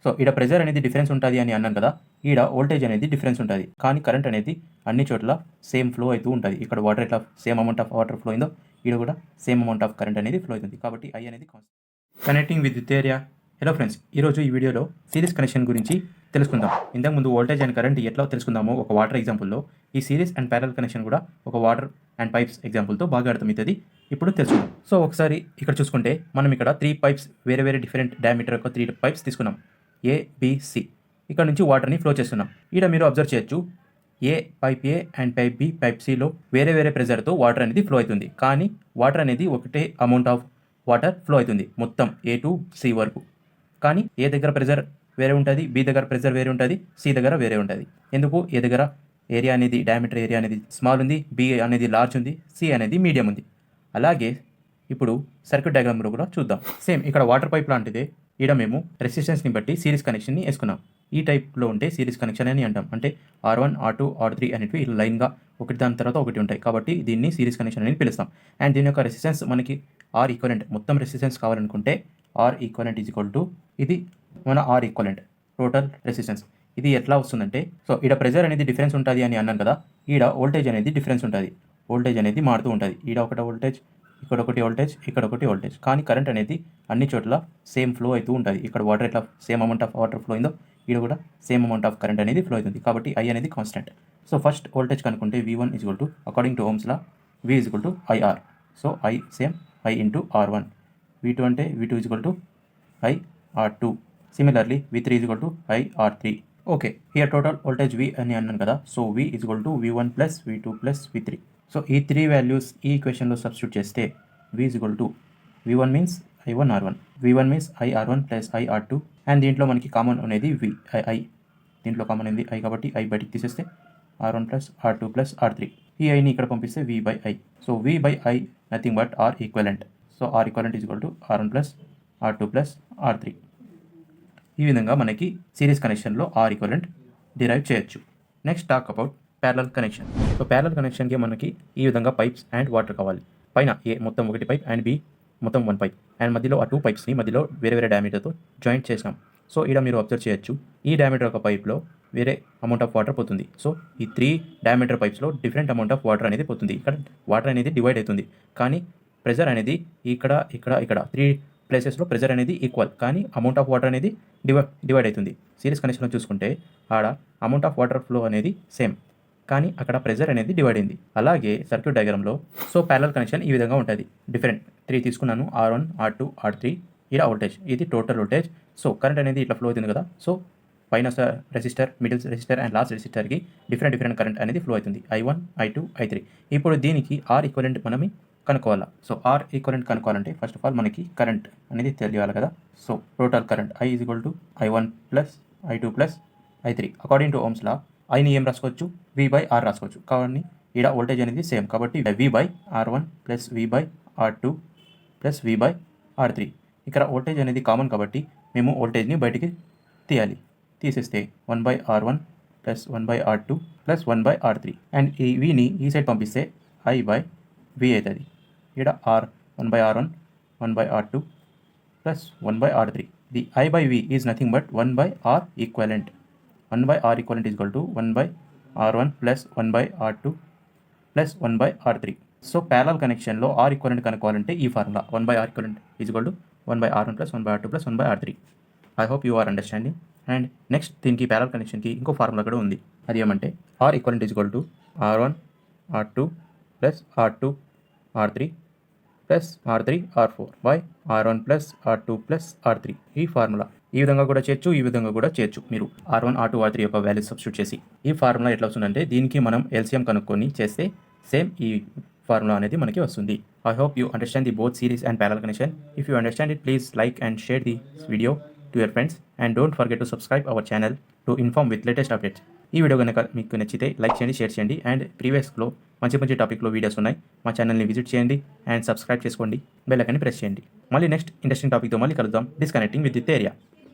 So ఈడ pressure అనేది difference ఉంటుంది అని అన్నాను కదా, ఈడ వోల్టేజ్ అనేది డిఫరెన్స్ ఉంటుంది, కానీ కరెంట్ అనేది అన్ని చోట్ల సేమ్ ఫ్లో అవుతూ ఉంటుంది. ఇక్కడ వాటర్ ఎట్లా same amount of water flow అయిందో ఈడ కూడా సేమ్ అమౌంట్ ఆఫ్ కరెంట్ అనేది ఫ్లో అవుతుంది. కాబట్టి I అనేది కాన్స్టెంట్. కనెక్టింగ్ విద్యుతేరియా. హలో ఫ్రెండ్స్, ఈరోజు ఈ వీడియోలో సిరీస్ కనెక్షన్ గురించి తెలుసుకుందాం. ఇంతకుముందు వోల్టేజ్ అండ్ కరెంట్ ఎట్లా తెలుసుకుందామో ఒక వాటర్ ఎగ్జాంపుల్లో, ఈ సిరీస్ అండ్ ప్యారల్ కనెక్షన్ కూడా ఒక వాటర్ అండ్ పైప్స్ ఎగ్జాంపుల్తో బాగా అర్థమవుతుంది. ఇప్పుడు తెలుసుకుందాం. సో ఒకసారి ఇక్కడ చూసుకుంటే మనం ఇక్కడ 3 పైప్స్, వేరే వేరే డిఫరెంట్ డయామీటర్ యొక్క 3 పైప్స్ తీసుకున్నాం, ABC. ఇక్కడ నుంచి వాటర్ని ఫ్లో చేస్తున్నాం. ఇక్కడ మీరు అబ్జర్వ్ చేయొచ్చు, pipe A and pipe B, pipe సిలో వేరే వేరే ప్రెజర్తో వాటర్ అనేది ఫ్లో అవుతుంది, కానీ వాటర్ అనేది ఒకటే అమౌంట్ ఆఫ్ వాటర్ ఫ్లో అవుతుంది మొత్తం A to C వరకు. కానీ ఏ దగ్గర ప్రెజర్ వేరే ఉంటుంది, బి దగ్గర ప్రెజర్ వేరే ఉంటుంది, సి దగ్గర వేరే ఉంటుంది. ఎందుకు? ఏ దగ్గర ఏరియా అనేది డయామీటర్ ఏరియా అనేది స్మాల్ ఉంది, బి అనేది లార్జ్ ఉంది, సి అనేది మీడియం ఉంది. అలాగే ఇప్పుడు సర్క్యూట్ డయాగ్రామ్లో కూడా చూద్దాం. సేమ్ ఇక్కడ వాటర్ పైప్ లాంటిదే, ఈడ మేము రెసిస్టెన్స్ని బట్టి సిరీస్ కనెక్షన్ని వేసుకున్నాం. ఈ టైప్లో ఉంటే సిరీస్ కనెక్షన్ అని అంటాం. అంటే R1, R2, R3 అనేవి లైన్గా ఒకటి దాని తర్వాత ఒకటి ఉంటాయి, కాబట్టి దీన్ని సిరీస్ కనెక్షన్ అని పిలుస్తాం. అండ్ దీని యొక్క రెసిస్టెన్స్ మనకి R ఈక్వలెంట్, మొత్తం రెసిస్టెన్స్ కావాలనుకుంటే R equivalent is equal to ఇది మన R ఈక్వలెంట్ టోటల్ రెసిస్టెన్స్. ఇది ఎట్లా వస్తుందంటే, సో ఈడ ప్రెజర్ అనేది డిఫరెన్స్ ఉంటుంది అని అన్నాను కదా, ఈడ వోల్టేజ్ అనేది డిఫరెన్స్ ఉంటుంది. వోల్టేజ్ అనేది మారుతూ ఉంటుంది. ఈడ ఒకటి వోల్టేజ్, ఇక్కడ ఒకటి వోల్టేజ్, ఇక్కడ ఒకటి వోల్టేజ్, కానీ కరెంట్ అనేది అన్ని చోట్ల సేమ్ ఫ్లో అవుతూ ఉంటుంది. ఇక్కడ వాటర్ ఎట్లా same amount of water flow అయిందో ఈడ కూడా సేమ్ అమౌంట్ ఆఫ్ కరెంట్ అనేది ఫ్లో అవుతుంది. కాబట్టి I అనేది కాన్స్టెంట్. సో ఫస్ట్ వోల్టేజ్ కనుక్కుంటే V1 is equal to, according to Ohm's law, V is equal to IR. So I same I into R1. V2 అంటే V2 is equal to IR2. Similarly V3 is equal to IR3. Okay, here total voltage V అని అన్నాను కదా, so V is equal to V1 plus V2 plus V3. So ఈ 3 values ఈ ఈక్వేషన్లో substitute చేస్తే V is equal to V1 means I1 R1, V1 means IR1 plus IR2, and దీంట్లో మనకి common అనేది I. దీంట్లో కామన్ అనేది I కాబట్టి I బయటికి తీసేస్తే R1 plus R2 plus R3. ఈ Iని ఇక్కడ పంపిస్తే V by I. So V by I nothing but R equivalent. So R equivalent is equal to R1 plus R2 plus R3. ఈ విధంగా మనకి సిరీస్ కనెక్షన్లో R ఈక్వలెంట్ డిరైవ్ చేయొచ్చు. Next talk about parallel connection. So parallel కనెక్షన్కి మనకి ఈ విధంగా pipes and water కావాలి. పైన A మొత్తం ఒకటి పైప్ అండ్ B మొత్తం 1 పైప్, అండ్ మధ్యలో ఆ 2 పైప్స్ని మధ్యలో వేరే వేరే డయామీటర్తో జాయింట్ చేసినాం. సో ఇక్కడ మీరు అబ్జర్వ్ చేయొచ్చు, ఈ డయామీటర్ ఒక పైప్లో వేరే అమౌంట్ ఆఫ్ వాటర్ పోతుంది. సో ఈ 3 డయామీటర్ పైప్స్లో డిఫరెంట్ అమౌంట్ ఆఫ్ వాటర్ అనేది పోతుంది. ఇక్కడ వాటర్ అనేది డివైడ్ అవుతుంది, కానీ ప్రెజర్ అనేది ఇక్కడ 3 ప్లేసెస్లో ప్రెజర్ అనేది ఈక్వల్, కానీ అమౌంట్ ఆఫ్ వాటర్ అనేది డివైడ్ అవుతుంది. సిరీస్ కనెక్షన్లో చూసుకుంటే ఆడ అమౌంట్ ఆఫ్ వాటర్ ఫ్లో అనేది సేమ్, కానీ అక్కడ ప్రెజర్ అనేది డివైడ్ అయింది. అలాగే సర్క్యూట్ డయాగ్రామ్లో సో ప్యారలల్ కనెక్షన్ ఈ విధంగా ఉంటుంది. డిఫరెంట్ 3 తీసుకున్నాను, R1, R2, R3. ఇలా వోల్టేజ్, ఇది టోటల్ వోల్టేజ్. సో కరెంట్ అనేది ఇట్లా ఫ్లో అవుతుంది కదా, సో పైన resistor, middle resistor and last రెసిస్టర్కి డిఫరెంట్ కరెంట్ అనేది ఫ్లో అవుతుంది, I1, I2, I3. ఇప్పుడు దీనికి R ఈక్వలెంట్ మనం కనుక్కోవాలా. సో R ఈక్వలెంట్ కనుక్కోవాలంటే ఫస్ట్ ఆఫ్ ఆల్ మనకి కరెంట్ అనేది తెలియాలి కదా. So total current I is equal to I1 plus I2 plus I3. According to Ohm's law Iని ఏం రాసుకోవచ్చు, V బై R రాసుకోవచ్చు. కానీ ఇక్కడ వోల్టేజ్ అనేది సేమ్, కాబట్టి V by R1 plus V by R2 plus V by R3. ఇక్కడ voltage అనేది కామన్ కాబట్టి మేము వోల్టేజ్ని బయటికి తీయాలి. తీసేస్తే 1 by R1 plus 1 by R2 plus 1 by R3, and ఈ Vని ఈ సైడ్ పంపిస్తే I బై V అవుతుంది. ఇక్కడ R 1 by R1, 1 by R2 plus 1 by R3. The I by V is nothing but 1 by R equivalent. 1 by R equivalent is equal to 1 by R1 plus 1 by R2 plus 1 by R3. So parallel కనెక్షన్లో R equivalent కనుక్కోవాలంటే ఈ formula 1 by R equivalent is equal to 1 by R1 plus 1 by R2 plus 1 by R3. I hope you are understanding. And next దీనికి parallel కనెక్షన్కి ఇంకో formula కూడా ఉంది. అది ఏమంటే R equivalent is equal to R1, R2 plus R2, R3 plus R3, R4 by R1 plus R2 plus R3. ఈ formula ఈ విధంగా కూడా చేయొచ్చు, ఈ విధంగా కూడా చేయొచ్చు. మీరు R1, R2, R3 యొక్క వాల్యూస్ సబ్స్టిట్యూట్ చేసి ఈ ఫార్ములా ఎట్లా వస్తుందంటే దీనికి మనం LCM కనుక్కొని చేస్తే సేమ్ ఈ ఫార్ములా అనేది మనకి వస్తుంది. I hope you understand the both series and parallel connection. If you understand it, please like and share the video to your friends, and don't forget to subscribe our channel to inform with latest updates. ఈ video కనుక మీకు నచ్చితే like చేయండి, share చేయండి, and ప్రీవియస్లో మంచి టాపిక్లో videos ఉన్నాయి. మా ఛానల్ని విజిట్ చేయండి అండ్ సబ్స్క్రైబ్ చేసుకోండి, బెల్ ఐకాన్ని ప్రెస్ చేయండి. మళ్ళీ నెక్స్ట్ ఇంట్రెస్టింగ్ టాపిక్తో మళ్ళీ కలుద్దాం. డిస్కనెక్టింగ్ విద్యుత్ ఏరియా.